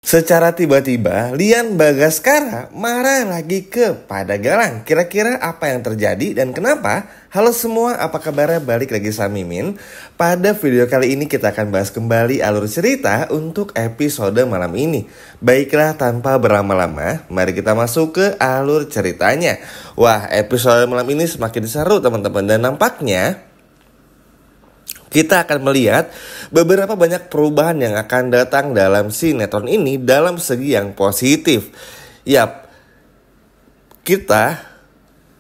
Secara tiba-tiba, Lian Bagaskara marah lagi kepada Galang. Kira-kira apa yang terjadi dan kenapa? Halo semua, apa kabarnya? Balik lagi sama Mimin. Pada video kali ini kita akan bahas kembali alur cerita untuk episode malam ini. Baiklah, tanpa berlama-lama, mari kita masuk ke alur ceritanya. Wah, episode malam ini semakin seru teman-teman. Dan nampaknya kita akan melihat beberapa banyak perubahan yang akan datang dalam sinetron ini dalam segi yang positif. Yap, kita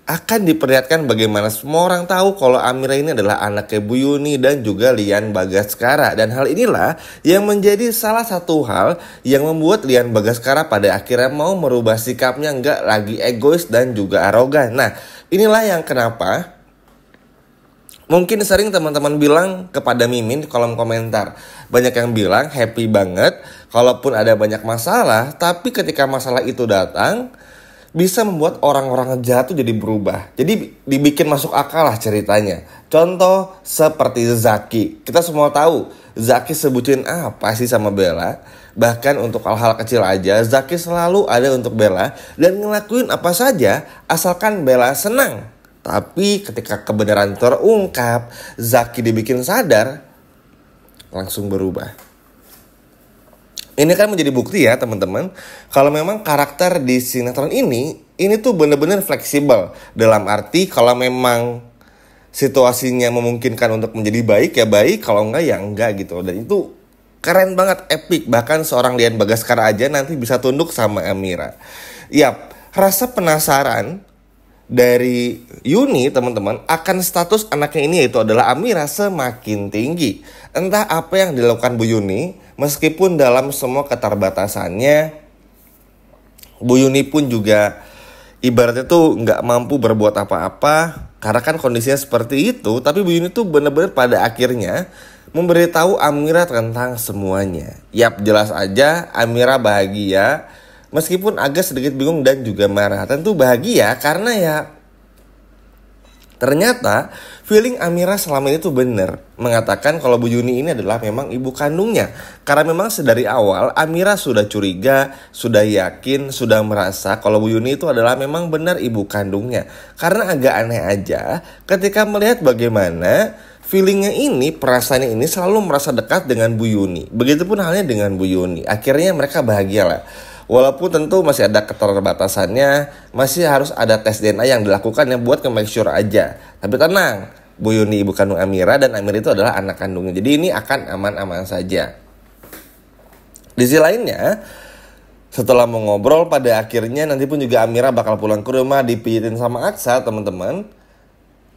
akan diperlihatkan bagaimana semua orang tahu kalau Amira ini adalah anaknya Bu Yuni dan juga Lian Bagaskara. Dan hal inilah yang menjadi salah satu hal yang membuat Lian Bagaskara pada akhirnya mau merubah sikapnya, nggak lagi egois dan juga arogan. Nah, inilah yang kenapa mungkin sering teman-teman bilang kepada Mimin di kolom komentar. Banyak yang bilang happy banget kalaupun ada banyak masalah, tapi ketika masalah itu datang bisa membuat orang-orang jahat tuh jadi berubah. Jadi dibikin masuk akal lah ceritanya. Contoh seperti Zaki. Kita semua tahu Zaki sebutin apa sih sama Bella. Bahkan untuk hal-hal kecil aja Zaki selalu ada untuk Bella dan ngelakuin apa saja asalkan Bella senang. Tapi ketika kebenaran terungkap, Zaki dibikin sadar, langsung berubah. Ini kan menjadi bukti ya teman-teman, kalau memang karakter di sinetron ini tuh bener-bener fleksibel. Dalam arti kalau memang situasinya memungkinkan untuk menjadi baik ya baik, kalau enggak ya enggak gitu. Dan itu keren banget, epic. Bahkan seorang Lian Bagaskara aja nanti bisa tunduk sama Amira. Yap, rasa penasaran dari Yuni teman-teman akan status anaknya ini yaitu adalah Amira semakin tinggi. Entah apa yang dilakukan Bu Yuni, meskipun dalam semua keterbatasannya Bu Yuni pun juga ibaratnya tuh nggak mampu berbuat apa-apa karena kan kondisinya seperti itu. Tapi Bu Yuni tuh benar-benar pada akhirnya memberitahu Amira tentang semuanya. Yap, jelas aja Amira bahagia. Meskipun agak sedikit bingung dan juga marah. Tentu bahagia karena ya ternyata feeling Amira selama ini tuh bener. Mengatakan kalau Bu Yuni ini adalah memang ibu kandungnya. Karena memang sedari awal Amira sudah curiga, sudah yakin, sudah merasa kalau Bu Yuni itu adalah memang benar ibu kandungnya. Karena agak aneh aja ketika melihat bagaimana feelingnya ini, perasaannya ini selalu merasa dekat dengan Bu Yuni. Begitupun halnya dengan Bu Yuni. Akhirnya mereka bahagia lah. Walaupun tentu masih ada keterbatasannya, masih harus ada tes DNA yang dilakukan yang buat make sure aja. Tapi tenang, Bu Yuni ibu kandung Amira dan Amira itu adalah anak kandungnya. Jadi ini akan aman-aman saja. Di sisi lainnya, setelah mengobrol pada akhirnya nanti pun juga Amira bakal pulang ke rumah dipijitin sama Aksa teman-teman.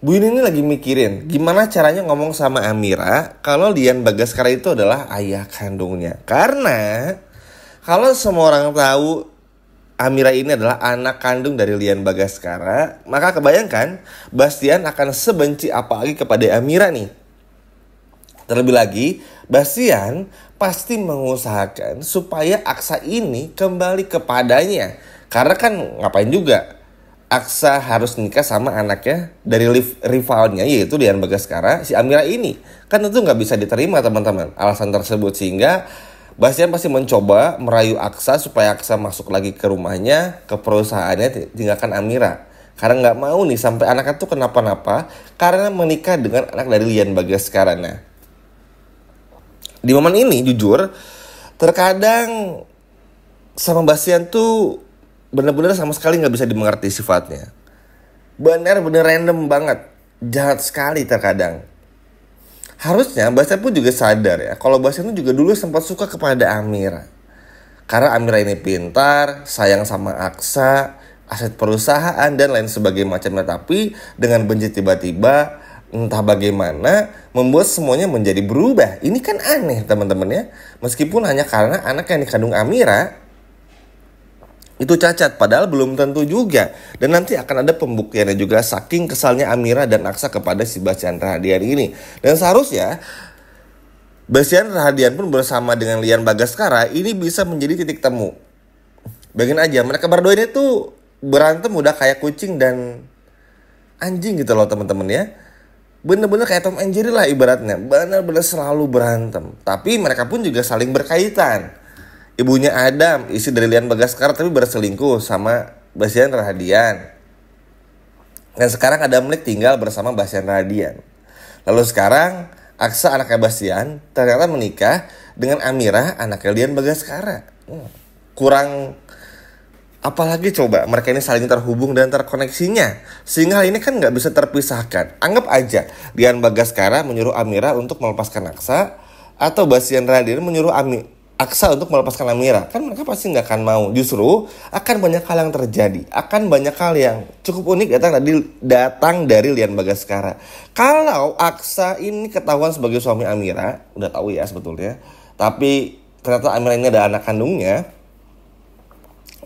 Bu Yuni ini lagi mikirin gimana caranya ngomong sama Amira kalau Lian Bagaskara itu adalah ayah kandungnya. Karena kalau semua orang tahu Amira ini adalah anak kandung dari Lian Bagaskara, maka kebayangkan Bastian akan sebenci apa lagi kepada Amira nih. Terlebih lagi, Bastian pasti mengusahakan supaya Aksa ini kembali kepadanya. Karena kan ngapain juga Aksa harus nikah sama anaknya dari rivalnya yaitu Lian Bagaskara, si Amira ini. Kan tentu gak bisa diterima teman-teman alasan tersebut, sehingga Bastian pasti mencoba merayu Aksa supaya Aksa masuk lagi ke rumahnya, ke perusahaannya, tinggalkan Amira. Karena gak mau nih sampai anaknya tuh kenapa-napa karena menikah dengan anak dari Lian Bagaskara. Nah, di momen ini jujur terkadang sama Bastian tuh bener-bener sama sekali gak bisa dimengerti sifatnya. Bener-bener random banget, jahat sekali terkadang. Harusnya Bastian pun juga sadar ya kalau Bastian itu juga dulu sempat suka kepada Amira. Karena Amira ini pintar, sayang sama Aksa, aset perusahaan dan lain sebagainya macamnya. Tapi dengan benci tiba-tiba entah bagaimana membuat semuanya menjadi berubah. Ini kan aneh teman-teman ya. Meskipun hanya karena anak yang dikandung Amira itu cacat, padahal belum tentu juga. Dan nanti akan ada pembuktiannya juga saking kesalnya Amira dan Aksa kepada si Bastian Rahadian ini. Dan seharusnya Bastian Rahadian pun bersama dengan Lian Bagaskara ini bisa menjadi titik temu. Bayangin aja mereka berdua ini tuh berantem udah kayak kucing dan anjing gitu loh teman-teman ya. Bener-bener kayak Tom and Jerry lah ibaratnya. Bener-bener selalu berantem. Tapi mereka pun juga saling berkaitan. ibunya Adam, istri dari Lian Bagaskara, tapi berselingkuh sama Bastian Rahadian. Dan sekarang Adam Lake tinggal bersama Bastian Rahadian. Lalu sekarang Aksa anaknya Bastian ternyata menikah dengan Amira anaknya Lian Bagaskara. Kurang apalagi coba mereka ini saling terhubung dan terkoneksinya, sehingga hal ini kan nggak bisa terpisahkan. Anggap aja Lian Bagaskara menyuruh Amira untuk melepaskan Aksa, atau Bastian Rahadian menyuruh Aksa untuk melepaskan Amira. Kan mereka pasti nggak akan mau. Justru akan banyak hal yang terjadi, akan banyak hal yang cukup unik datang dari Lian Bagaskara. Kalau Aksa ini ketahuan sebagai suami Amira, udah tahu ya sebetulnya, tapi ternyata Amira ini ada anak kandungnya,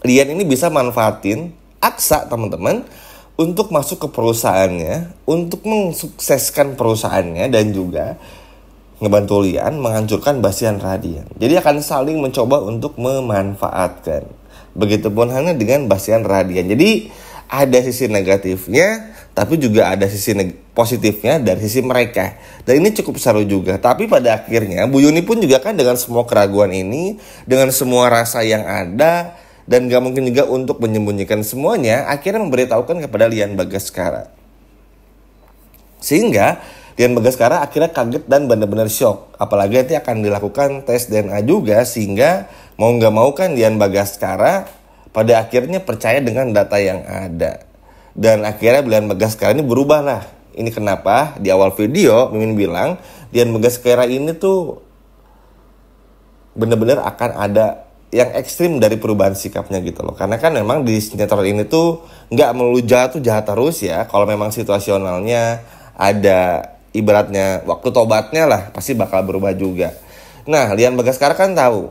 Lian ini bisa manfaatin Aksa, teman-teman, untuk masuk ke perusahaannya, untuk mensukseskan perusahaannya, dan juga ngebantu Lian menghancurkan Bastian Rahadian. Jadi akan saling mencoba untuk memanfaatkan. Begitupun halnya dengan Bastian Rahadian. Jadi ada sisi negatifnya, tapi juga ada sisi positifnya dari sisi mereka. Dan ini cukup seru juga. Tapi pada akhirnya Bu Yuni pun juga kan dengan semua keraguan ini, dengan semua rasa yang ada, dan gak mungkin juga untuk menyembunyikan semuanya, akhirnya memberitahukan kepada Lian Bagaskara. Sehingga Lian Bagaskara akhirnya kaget dan benar-benar shock. Apalagi nanti akan dilakukan tes DNA juga, sehingga mau gak mau kan Lian Bagaskara pada akhirnya percaya dengan data yang ada. Dan akhirnya Lian Bagaskara ini berubah lah. Ini kenapa di awal video Mimin bilang Lian Bagaskara ini tuh benar-benar akan ada yang ekstrim dari perubahan sikapnya gitu loh. Karena kan memang di sinetron ini tuh nggak melulu jahat terus ya. Kalau memang situasionalnya ada ibaratnya waktu tobatnya lah, pasti bakal berubah juga. Nah, Lian Bagaskara kan tahu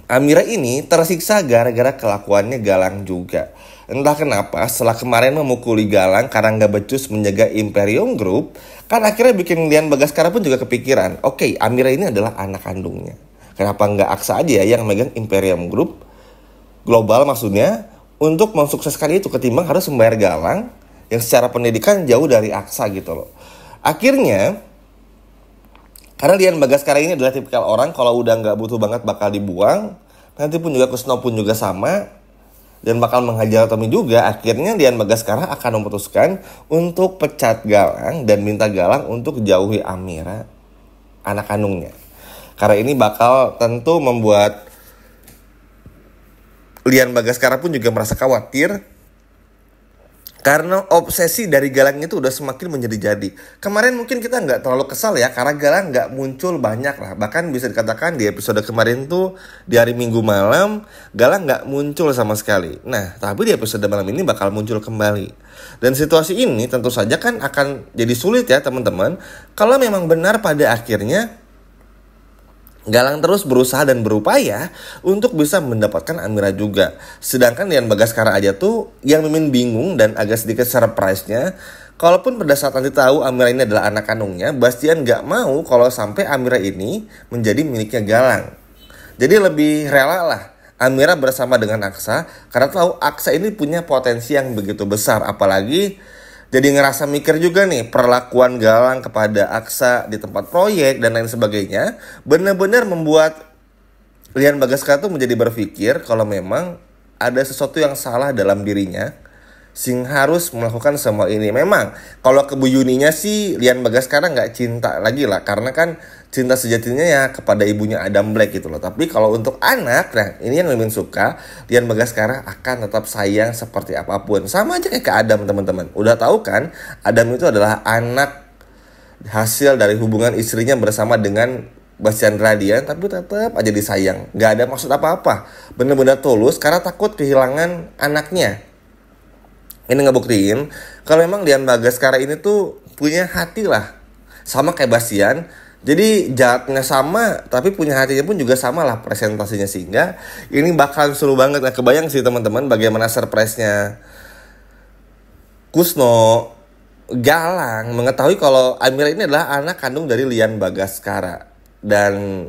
Amira ini tersiksa gara-gara kelakuannya Galang juga. Entah kenapa setelah kemarin memukuli Galang karena nggak becus menjaga Imperium Group, kan akhirnya bikin Lian Bagaskara pun juga kepikiran, oke, Amira ini adalah anak kandungnya. Kenapa nggak Aksa aja yang megang Imperium Group global maksudnya, untuk mensukseskan itu, ketimbang harus membayar Galang yang secara pendidikan jauh dari Aksa gitu loh. Akhirnya karena Lian Bagaskara ini adalah tipikal orang kalau udah nggak butuh banget bakal dibuang, nanti pun juga Kusno pun juga sama, dan bakal menghajar Tommy juga. Akhirnya Lian Bagaskara akan memutuskan untuk pecat Galang dan minta Galang untuk jauhi Amira, anak kandungnya. Karena ini bakal tentu membuat Lian Bagaskara pun juga merasa khawatir, karena obsesi dari Galang itu udah semakin menjadi-jadi. Kemarin mungkin kita nggak terlalu kesal ya, karena Galang nggak muncul banyak lah. Bahkan bisa dikatakan di episode kemarin tuh, di hari Minggu malam, Galang nggak muncul sama sekali. Nah, tapi di episode malam ini bakal muncul kembali. Dan situasi ini tentu saja kan akan jadi sulit ya teman-teman, kalau memang benar pada akhirnya Galang terus berusaha dan berupaya untuk bisa mendapatkan Amira juga. Sedangkan Lian Bagaskara aja tuh yang Mimin bingung dan agak sedikit surprise-nya, kalaupun pada saat nanti tahu Amira ini adalah anak kandungnya, Bastian gak mau kalau sampai Amira ini menjadi miliknya Galang. Jadi lebih rela lah Amira bersama dengan Aksa, karena tahu Aksa ini punya potensi yang begitu besar. Apalagi jadi ngerasa mikir juga nih, perlakuan Galang kepada Aksa di tempat proyek dan lain sebagainya benar-benar membuat Lian Bagaskara tuh menjadi berpikir kalau memang ada sesuatu yang salah dalam dirinya, sehingga harus melakukan semua ini. Memang kalau ke Bu Yuninya sih Lian Bagaskara nggak cinta lagi lah, karena kan cinta sejatinya ya kepada ibunya Adam Black gitu loh. Tapi kalau untuk anak, nah ini yang Mimin suka, Lian Bagaskara akan tetap sayang seperti apapun. Sama aja kayak ke Adam teman-teman. Udah tahu kan, Adam itu adalah anak hasil dari hubungan istrinya bersama dengan Bastian Rahadian, tapi tetap aja disayang. Gak ada maksud apa-apa, bener-bener tulus karena takut kehilangan anaknya. Ini ngebuktiin kalau memang Lian Bagaskara ini tuh punya hati lah, sama kayak Bastian. Jadi jahatnya sama, tapi punya hatinya pun juga sama lah presentasinya, sehingga ini bakalan seru banget. Nah, kebayang sih teman-teman bagaimana surprise-nya Kusno Galang mengetahui kalau Amira ini adalah anak kandung dari Lian Bagaskara. Dan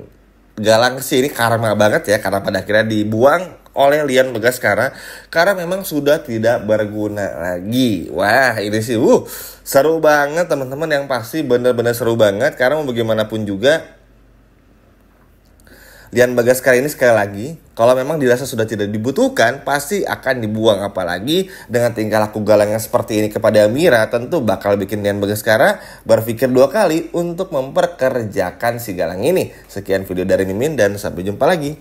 Galang sih ini karma banget ya, karena pada akhirnya dibuang oleh Lian Bagaskara karena memang sudah tidak berguna lagi. Wah, ini sih seru banget teman-teman, yang pasti benar-benar seru banget, karena mau bagaimanapun juga Dian Bagaskara ini sekali lagi, kalau memang dirasa sudah tidak dibutuhkan, pasti akan dibuang. Apalagi dengan tingkah laku galang yang seperti ini kepada Amira, tentu bakal bikin Dian Bagaskara berpikir dua kali untuk memperkerjakan si Galang ini. Sekian video dari Mimin dan sampai jumpa lagi.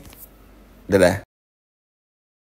Dadah.